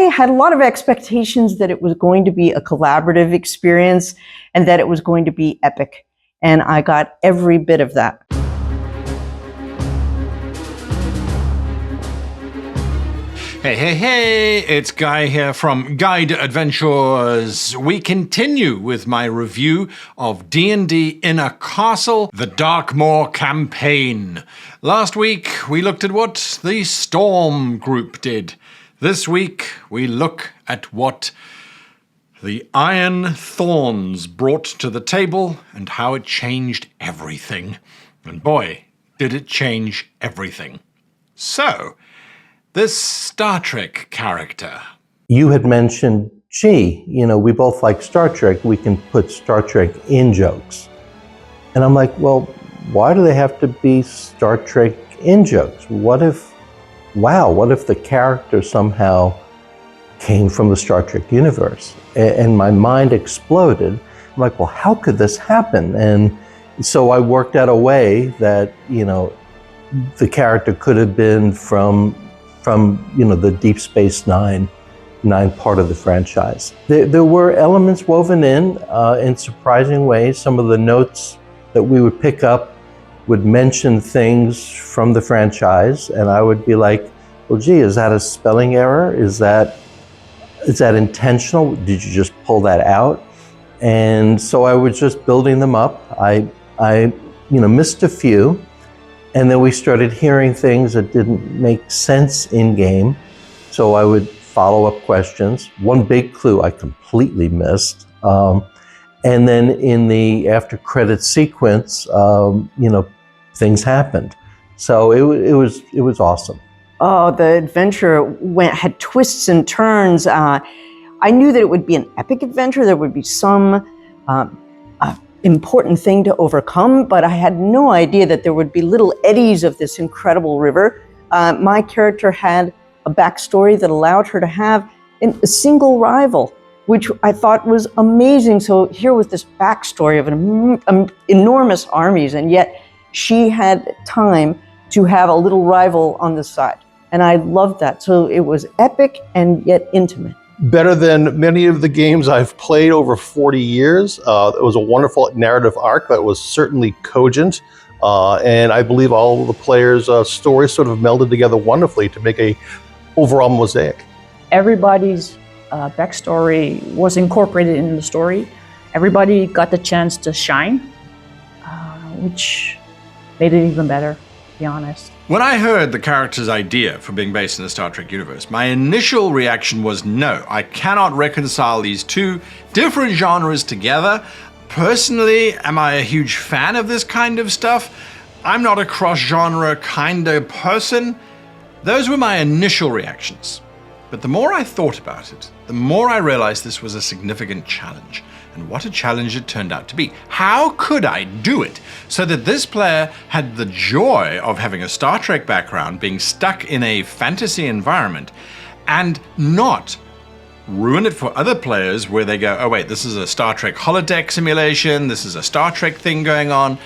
had a lot of expectations that it was going to be a collaborative experience and that it was going to be epic. And I got every bit of that. Hey, it's Guy here from Guide Adventures. We continue with my review of D&D in a Castle, the Darkmoor campaign. Last week, we looked at what the Storm group did. This week, we look at what the Iron Thorns brought to the table and how it changed everything. And boy, did it change everything. So, this Star Trek character. You had mentioned, gee, we both like Star Trek. We can put Star Trek in jokes. And I'm like, well, why do they have to be Star Trek in jokes? What if the character somehow came from the Star Trek universe? And my mind exploded. I'm like, well, how could this happen? And so I worked out a way that, the character could have been from the Deep Space Nine part of the franchise. There were elements woven in surprising ways. Some of the notes that we would pick up would mention things from the franchise, and I would be like, well, gee, is that a spelling error? Is that intentional? Did you just pull that out? And so I was just building them up. I missed a few. And then we started hearing things that didn't make sense in game. So I would follow up questions. One big clue I completely missed. And then in the after credit sequence, things happened. So it was awesome. Oh, the adventure had twists and turns. I knew that it would be an epic adventure. There would be some important thing to overcome, but I had no idea that there would be little eddies of this incredible river. My character had a backstory that allowed her to have a single rival, which I thought was amazing. So here was this backstory of enormous armies, and yet she had time to have a little rival on the side. And I loved that. So it was epic and yet intimate. Better than many of the games I've played over 40 years. It was a wonderful narrative arc that was certainly cogent. And I believe all of the players' stories sort of melded together wonderfully to make a overall mosaic. Everybody's backstory was incorporated in the story. Everybody got the chance to shine, which made it even better, to be honest. When I heard the character's idea for being based in the Star Trek universe, my initial reaction was no, I cannot reconcile these two different genres together. Personally, am I a huge fan of this kind of stuff? I'm not a cross-genre kind of person. Those were my initial reactions. But the more I thought about it, the more I realized this was a significant challenge. And what a challenge it turned out to be. How could I do it so that this player had the joy of having a Star Trek background, being stuck in a fantasy environment, and not ruin it for other players where they go, oh wait, this is a Star Trek holodeck simulation, this is a Star Trek thing going on.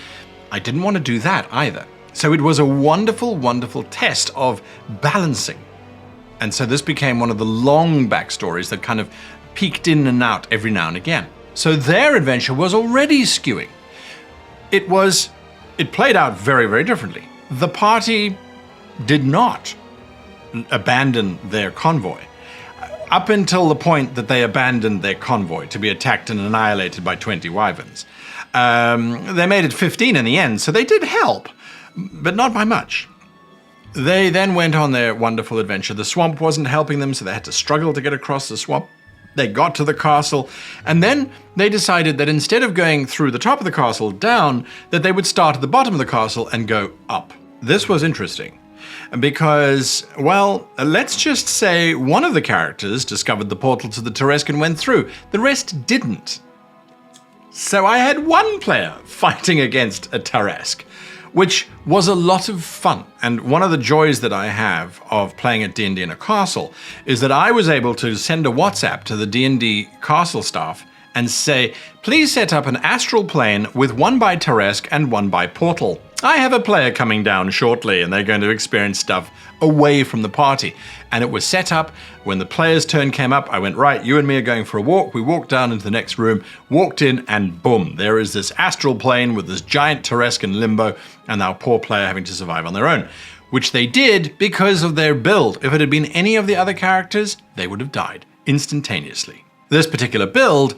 I didn't want to do that either. So it was a wonderful, wonderful test of balancing. And so this became one of the long backstories that kind of peeked in and out every now and again. So their adventure was already skewing. It played out very, very differently. The party did not abandon their convoy. Up until the point that they abandoned their convoy to be attacked and annihilated by 20 wyverns. They made it 15 in the end, so they did help, but not by much. They then went on their wonderful adventure. The swamp wasn't helping them, so they had to struggle to get across the swamp. They got to the castle, and then they decided that instead of going through the top of the castle down, that they would start at the bottom of the castle and go up. This was interesting, because, well, let's just say one of the characters discovered the portal to the Terresk and went through. The rest didn't. So I had one player fighting against a Terresk, which was a lot of fun. And one of the joys that I have of playing at D&D in a Castle is that I was able to send a WhatsApp to the D&D Castle staff and say, please set up an astral plane with one by Terresk and one by portal. I have a player coming down shortly and they're going to experience stuff away from the party. And it was set up when the player's turn came up. I went, right, you and me are going for a walk. We walked down into the next room, walked in, and boom, there is this astral plane with this giant Tarescan limbo and our poor player having to survive on their own, which they did because of their build. If it had been any of the other characters, they would have died instantaneously. This particular build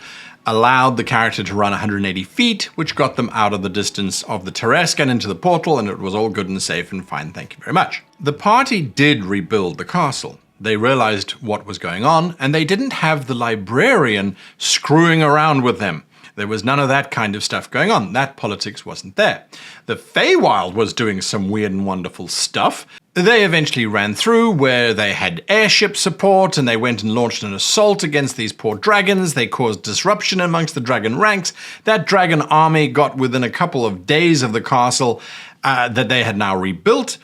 allowed the character to run 180 feet, which got them out of the distance of the Tarescan into the portal, and it was all good and safe and fine, thank you very much. The party did rebuild the castle. They realized what was going on, and they didn't have the librarian screwing around with them. There was none of that kind of stuff going on. That politics wasn't there. The Feywild was doing some weird and wonderful stuff. They eventually ran through where they had airship support and they went and launched an assault against these poor dragons. They caused disruption amongst the dragon ranks. That dragon army got within a couple of days of the castle that they had now rebuilt,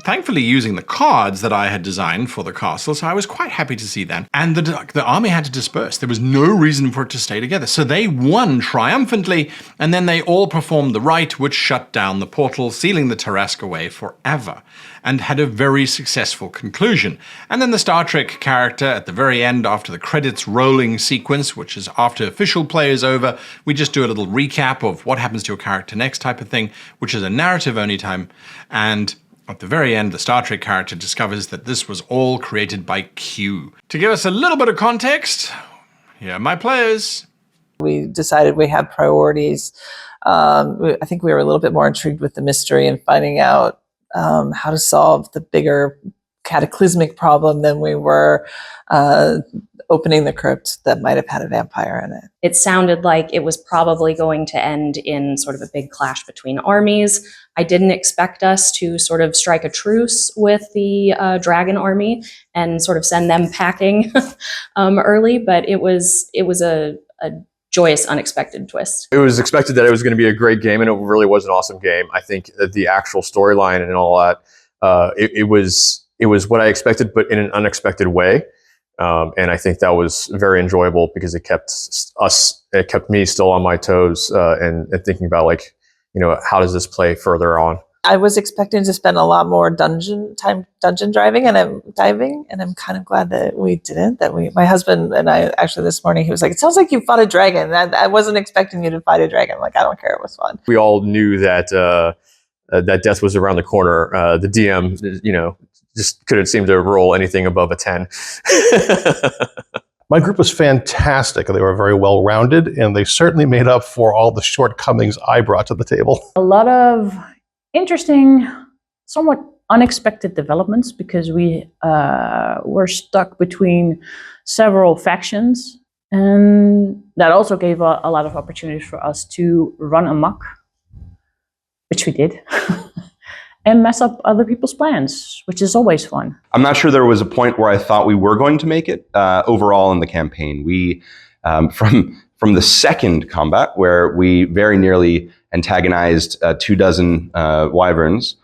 thankfully using the cards that I had designed for the castle, so I was quite happy to see that. And the army had to disperse. There was no reason for it to stay together. So they won triumphantly, and then they all performed the rite, which shut down the portal, sealing the Tarrasque away forever, and had a very successful conclusion. And then the Star Trek character at the very end, after the credits rolling sequence, which is after official play is over, we just do a little recap of what happens to your character next type of thing, which is a narrative-only time, and at the very end, the Star Trek character discovers that this was all created by Q. To give us a little bit of context, here are my players. We decided we had priorities. I think we were a little bit more intrigued with the mystery and finding out how to solve the bigger cataclysmic problem than we were opening the crypt that might have had a vampire in it. It sounded like it was probably going to end in sort of a big clash between armies. I didn't expect us to sort of strike a truce with the dragon army and sort of send them packing early, but it was a joyous, unexpected twist. It was expected that it was going to be a great game, and it really was an awesome game. I think that the actual storyline and all that, it was what I expected, but in an unexpected way. And I think that was very enjoyable because it kept me still on my toes and thinking about, like, you know, how does this play further on? I was expecting to spend a lot more dungeon driving, and I'm kind of glad that we didn't. My husband and I actually this morning, he was like, "It sounds like you fought a dragon." I wasn't expecting you to fight a dragon. I'm like, I don't care. It was fun. We all knew that that death was around the corner. The DM, you know, just couldn't seem to roll anything above a 10. My group was fantastic. They were very well-rounded, and they certainly made up for all the shortcomings I brought to the table. A lot of interesting, somewhat unexpected developments because we were stuck between several factions, and that also gave a lot of opportunities for us to run amok, which we did, and mess up other people's plans, which is always fun. I'm not sure there was a point where I thought we were going to make it overall in the campaign. We, from the second combat, where we very nearly antagonized 24 wyverns,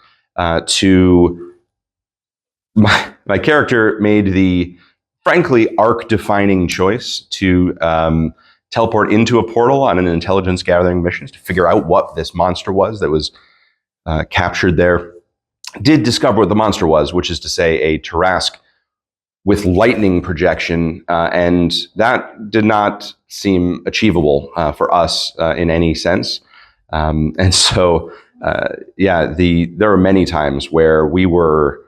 to my character made the, frankly, arc-defining choice to teleport into a portal on an intelligence gathering mission to figure out what this monster was that was captured there. Did discover what the monster was, which is to say a Tarrasque with lightning projection, and that did not seem achievable for us in any sense. And so, there were many times where we were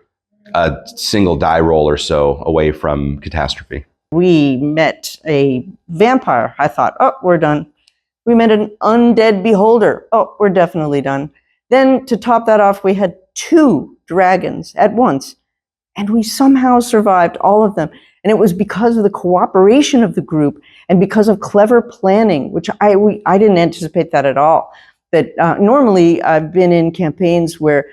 a single die roll or so away from catastrophe. We met a vampire. I thought, oh, we're done. We met an undead beholder. Oh, we're definitely done. Then to top that off, we had 2 dragons at once, and we somehow survived all of them. And it was because of the cooperation of the group and because of clever planning, which I didn't anticipate that at all. That normally I've been in campaigns where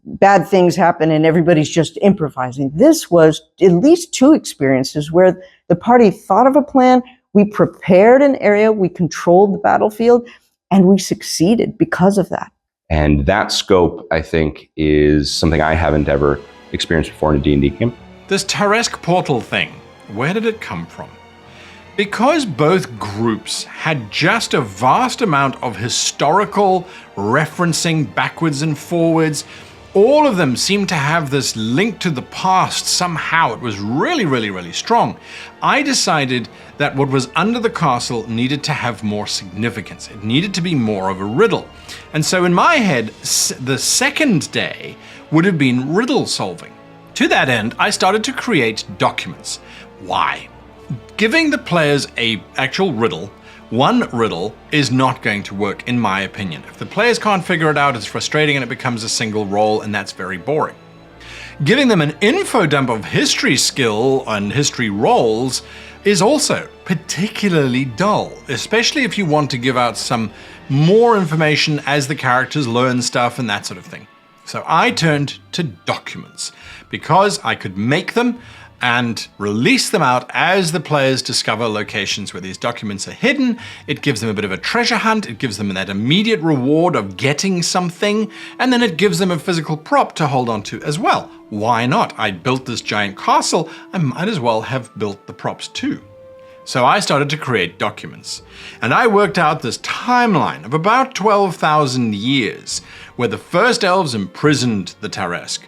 bad things happen and everybody's just improvising. This was at least 2 experiences where the party thought of a plan, we prepared an area, we controlled the battlefield, and we succeeded because of that. And that scope, I think, is something I haven't ever experienced before in a D&D game. This Tarrasque portal thing, where did it come from? Because both groups had just a vast amount of historical referencing backwards and forwards, all of them seemed to have this link to the past somehow. It was really, really, really strong. I decided that what was under the castle needed to have more significance. It needed to be more of a riddle. And so in my head, the second day would have been riddle solving. To that end, I started to create documents. Why? Giving the players a actual riddle, one riddle, is not going to work, in my opinion. If the players can't figure it out, it's frustrating and it becomes a single roll, and that's very boring. Giving them an info dump of history skill and history rolls is also particularly dull, especially if you want to give out some more information as the characters learn stuff and that sort of thing. So I turned to documents because I could make them and release them out as the players discover locations where these documents are hidden. It gives them a bit of a treasure hunt, it gives them that immediate reward of getting something, and then it gives them a physical prop to hold on to as well. Why not? I built this giant castle, I might as well have built the props too. So I started to create documents, and I worked out this timeline of about 12,000 years, where the first elves imprisoned the Taresk.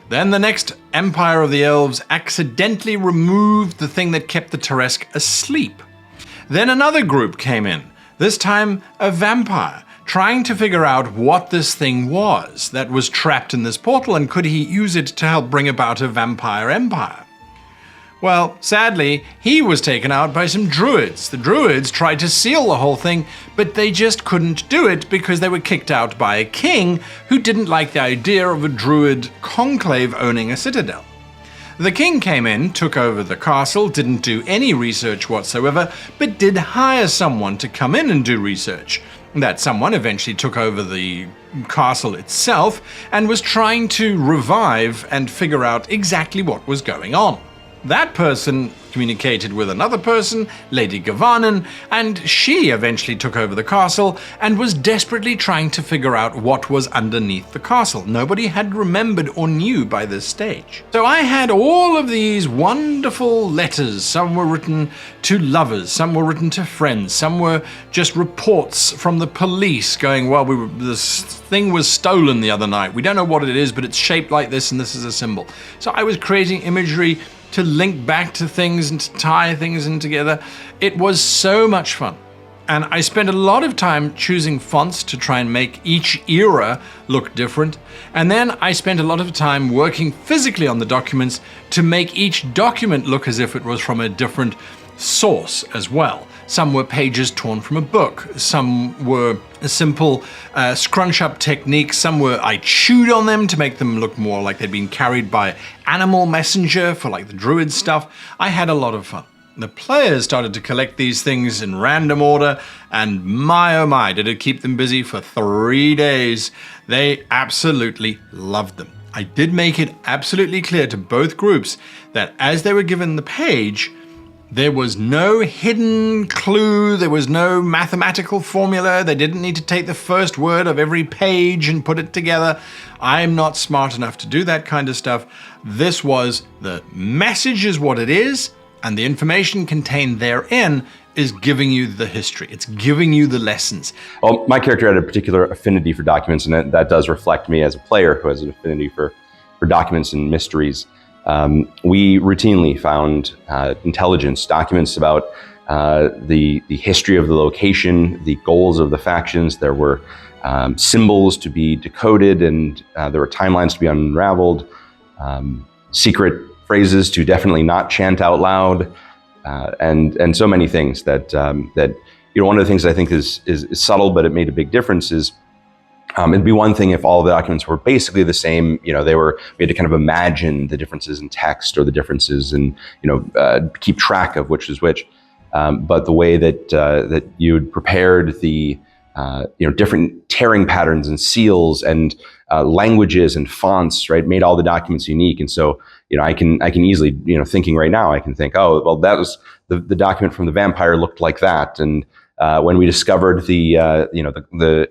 Then the next Empire of the Elves accidentally removed the thing that kept the Taresk asleep. Then another group came in, this time a vampire, trying to figure out what this thing was that was trapped in this portal and could he use it to help bring about a vampire empire. Well, sadly, he was taken out by some druids. The druids tried to seal the whole thing, but they just couldn't do it because they were kicked out by a king who didn't like the idea of a druid conclave owning a citadel. The king came in, took over the castle, didn't do any research whatsoever, but did hire someone to come in and do research. That someone eventually took over the castle itself and was trying to revive and figure out exactly what was going on. That person communicated with another person, Lady Gavanen, and she eventually took over the castle and was desperately trying to figure out what was underneath the castle. Nobody had remembered or knew by this stage. So I had all of these wonderful letters. Some were written to lovers, some were written to friends, some were just reports from the police going, well, this thing was stolen the other night. We don't know what it is, but it's shaped like this and this is a symbol. So I was creating imagery to link back to things and to tie things in together. It was so much fun. And I spent a lot of time choosing fonts to try and make each era look different. And then I spent a lot of time working physically on the documents to make each document look as if it was from a different source as well. Some were pages torn from a book. Some were a simple scrunch-up technique. Some were I chewed on them to make them look more like they'd been carried by animal messenger for like the druid stuff. I had a lot of fun. The players started to collect these things in random order, and my oh my, did it keep them busy for 3 days. They absolutely loved them. I did make it absolutely clear to both groups that as they were given the page, there was no hidden clue, there was no mathematical formula, they didn't need to take the first word of every page and put it together. I'm not smart enough to do that kind of stuff. This was the message is what it is, and the information contained therein is giving you the history. It's giving you the lessons. Well, my character had a particular affinity for documents, and that does reflect me as a player who has an affinity for documents and mysteries. We routinely found intelligence documents about the history of the location, the goals of the factions. There were symbols to be decoded, and there were timelines to be unraveled, secret phrases to definitely not chant out loud, and so many things that one of the things I think is subtle, but it made a big difference is. It'd be one thing if all of the documents were basically the same. We had to kind of imagine the differences in text or the differences in, keep track of which is which. But the way that you'd prepared the, different tearing patterns and seals and languages and fonts, right, made all the documents unique. And so, I can easily, thinking right now, I can think, oh, well, that was the document from the vampire looked like that. And when we discovered the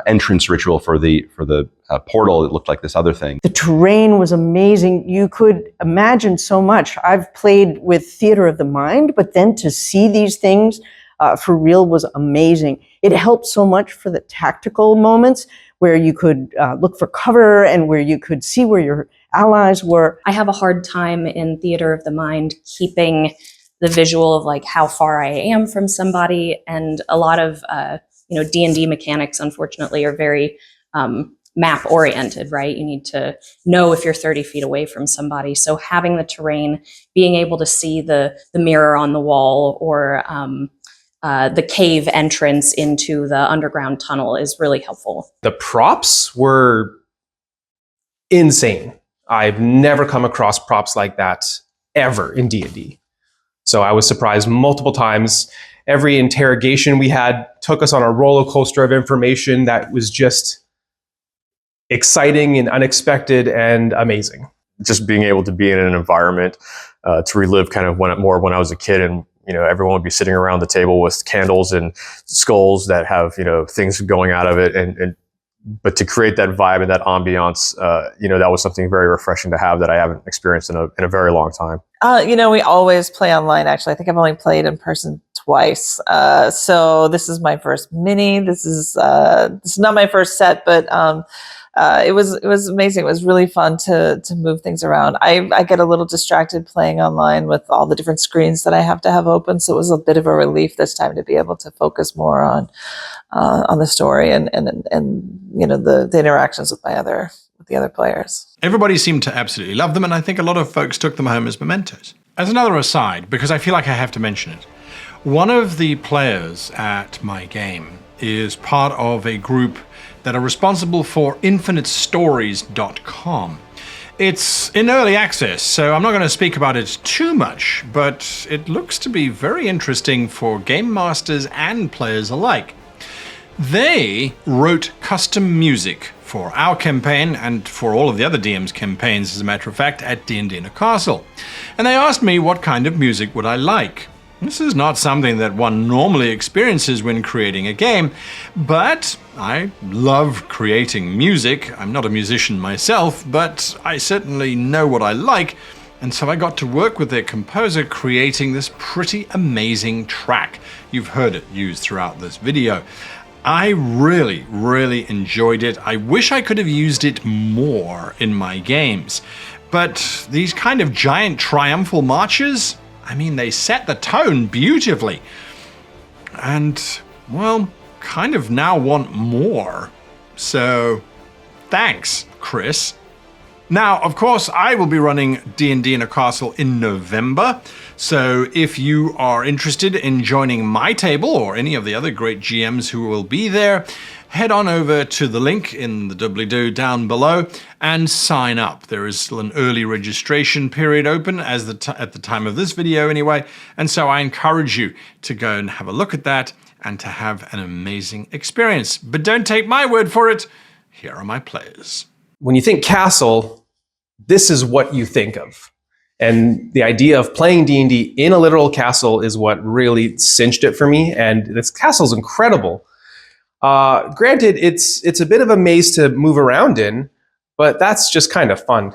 entrance ritual for the portal, it looked like this other thing. The terrain was amazing. You could imagine so much. I've played with theater of the mind, but then to see these things for real was amazing. It helped so much for the tactical moments where you could look for cover and where you could see where your allies were. I have a hard time in theater of the mind keeping the visual of like how far I am from somebody, and a lot of D&D mechanics, unfortunately, are very map oriented, right? You need to know if you're 30 feet away from somebody. So having the terrain, being able to see the mirror on the wall or the cave entrance into the underground tunnel is really helpful. The props were insane. I've never come across props like that ever in D&D. So I was surprised multiple times. Every interrogation we had took us on a roller coaster of information that was just exciting and unexpected and amazing. Just being able to be in an environment to relive kind of when I was a kid, and everyone would be sitting around the table with candles and skulls that have things going out of it, but to create that vibe and that ambiance, that was something very refreshing to have that I haven't experienced in a very long time. We always play online. Actually, I think I've only played in person twice. So this is my first mini. This is not my first set, but it was amazing. It was really fun to move things around. I get a little distracted playing online with all the different screens that I have to have open. So it was a bit of a relief this time to be able to focus more on the story and the interactions with the other players. Everybody seemed to absolutely love them, and I think a lot of folks took them home as mementos. As another aside, because I feel like I have to mention it, one of the players at my game is part of a group that are responsible for infinitestories.com. It's in early access, so I'm not going to speak about it too much, but it looks to be very interesting for game masters and players alike. They wrote custom music for our campaign and for all of the other DM's campaigns, as a matter of fact, at D&D Castle. And they asked me what kind of music would I like. This is not something that one normally experiences when creating a game, but I love creating music. I'm not a musician myself, but I certainly know what I like, and so I got to work with their composer creating this pretty amazing track. You've heard it used throughout this video. I really, really enjoyed it. I wish I could have used it more in my games, but these kind of giant triumphal marches, they set the tone beautifully. And, well, kind of now want more. So, thanks, Chris. Now, of course, I will be running D&D in a Castle in November. So if you are interested in joining my table or any of the other great GMs who will be there, head on over to the link in the doobly-doo down below and sign up. There is still an early registration period open at the time of this video anyway, and so I encourage you to go and have a look at that and to have an amazing experience. But don't take my word for it. Here are my players. When you think castle, this is what you think of. And the idea of playing D&D in a literal castle is what really cinched it for me. And this castle is incredible. Granted, it's a bit of a maze to move around in, but that's just kind of fun.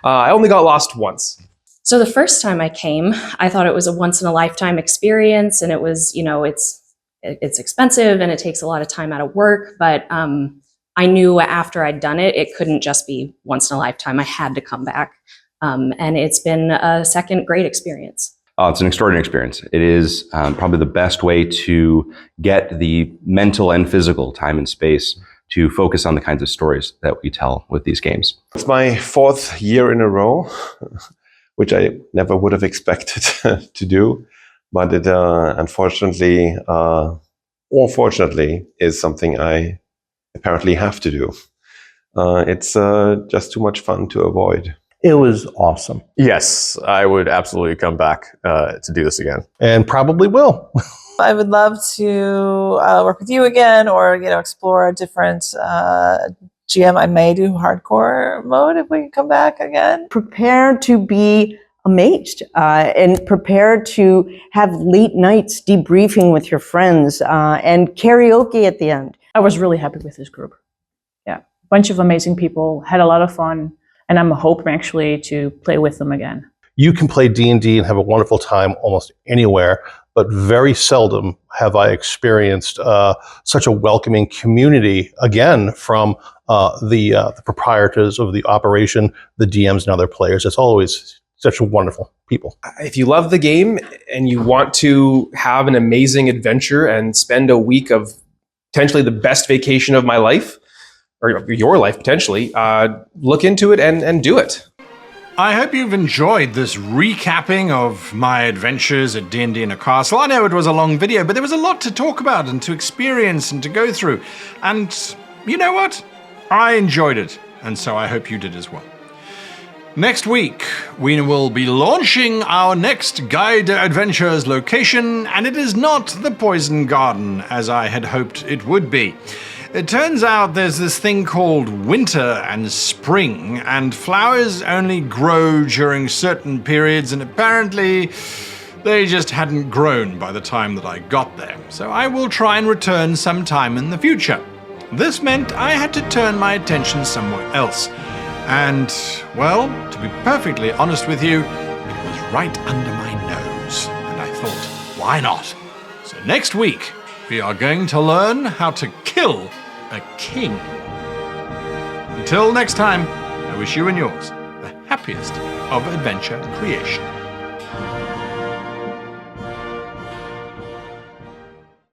I only got lost once. So the first time I came, I thought it was a once in a lifetime experience, and it was, it's expensive and it takes a lot of time out of work, but I knew after I'd done it, it couldn't just be once in a lifetime. I had to come back. And it's been a second great experience. It's an extraordinary experience. It is probably the best way to get the mental and physical time and space to focus on the kinds of stories that we tell with these games. It's my fourth year in a row, which I never would have expected to do. But it unfortunately, or fortunately, is something I apparently have to do. It's just too much fun to avoid. It was awesome. Yes, I would absolutely come back to do this again. And probably will. I would love to work with you again, or explore a different GM. I may do hardcore mode if we can come back again. Prepare to be amazed and prepare to have late nights debriefing with your friends and karaoke at the end. I was really happy with this group. Yeah, bunch of amazing people, had a lot of fun, and I'm hoping actually to play with them again. You can play D&D and have a wonderful time almost anywhere, but very seldom have I experienced such a welcoming community, again, from the proprietors of the operation, the DMs and other players. It's always such wonderful people. If you love the game and you want to have an amazing adventure and spend a week of potentially the best vacation of my life, or your life potentially, look into it and do it. I hope you've enjoyed this recapping of my adventures at D&D in a Castle. I know it was a long video, but there was a lot to talk about and to experience and to go through. And you know what? I enjoyed it, and so I hope you did as well. Next week, we will be launching our next Guide to Adventures location, and it is not the Poison Garden, as I had hoped it would be. It turns out there's this thing called winter and spring, and flowers only grow during certain periods, and apparently they just hadn't grown by the time that I got there. So I will try and return sometime in the future. This meant I had to turn my attention somewhere else. And, well, to be perfectly honest with you, it was right under my nose. And I thought, why not? So next week, we are going to learn how to kill a king. Until next time, I wish you and yours the happiest of adventure creation.